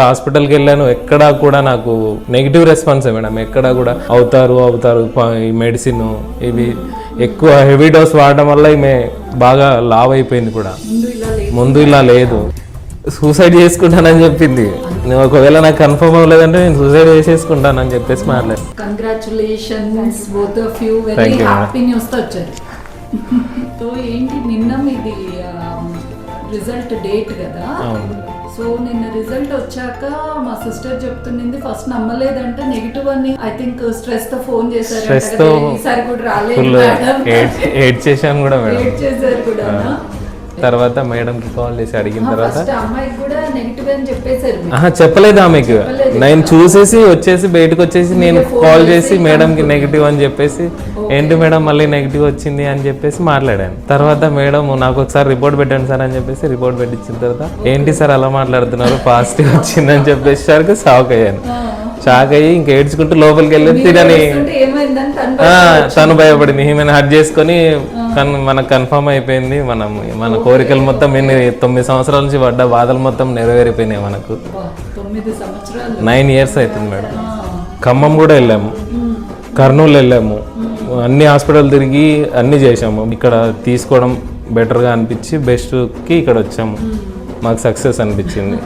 హాస్పిటల్కి వెళ్ళాను, ఎక్కడా కూడా నాకు నెగిటివ్ రెస్పాన్సే మేడం. ఎక్కడా కూడా అవుతారు ఈ మెడిసిన్ ఇవి ఎక్కువ హెవీ డోస్ వాడడం వల్ల ఈమె బాగా లావ్ అయిపోయింది కూడా. ముందు ఇలా లేదు. సూసైడ్ చేసుకుంటానని చెప్పింది. నేను ఒకవేళ నాకు కన్ఫర్మ్ అవ్వలేదంటే నేను సూసైడ్ చేసేసుకుంటానని చెప్పేసి మాట్లాడాను. Congratulations both of you, very happy news తో వచ్చారు. సో ఏంటి నిన్న మీది రిజల్ట్ డేట్ కదా, సో నిన్న రిజల్ట్ వచ్చాక మా సిస్టర్ చెప్తున్నది ఫస్ట్ నమ్మలేదంటే నెగిటివ్ అని. ఐ థింక్ స్ట్రెస్ తో ఫోన్ చేశారు, ఈసారి కూడా రాలేదు ఏడ్ చేశాను కూడా మేడం. ఏడ్ చేశారు కూడా. తర్వాత మేడంకి కాల్ చేసి అడిగిన తర్వాత అమ్మాయికి కూడా నెగిటివ్ అని చెప్పేశారు. చెప్పలేదు ఆమెకు. నేను చూసేసి వచ్చేసి బయటకు వచ్చేసి నేను కాల్ చేసి మేడంకి నెగిటివ్ అని చెప్పేసి, ఏంటి మేడం మళ్ళీ నెగిటివ్ వచ్చింది అని చెప్పేసి మాట్లాడాను. తర్వాత మేడం నాకు ఒకసారి రిపోర్ట్ పెట్టండి సార్ అని చెప్పేసి రిపోర్ట్ పెట్టించిన తర్వాత, ఏంటి సార్ అలా మాట్లాడుతున్నారు పాజిటివ్ వచ్చిందని చెప్పేసరికి షాక్ అయ్యాను. షాక్ అయ్యి ఇంక ఏడ్చుకుంటూ లోపలికి వెళ్ళి తినని తను భయపడింది. ఈమెను హట్ చేసుకొని మనకు కన్ఫర్మ్ అయిపోయింది, మన కోరికలు మొత్తం 9 సంవత్సరాల నుంచి పడ్డ బాధలు మొత్తం నెరవేరిపోయినాయి మనకు. 9 years అవుతుంది మేడం. ఖమ్మం కూడా వెళ్ళాము, కర్నూలు వెళ్ళాము, అన్ని హాస్పిటల్ తిరిగి అన్ని చేసాము. ఇక్కడ తీసుకోవడం బెటర్గా అనిపించి బెస్ట్కి ఇక్కడ వచ్చాము. మాకు సక్సెస్ అనిపించింది.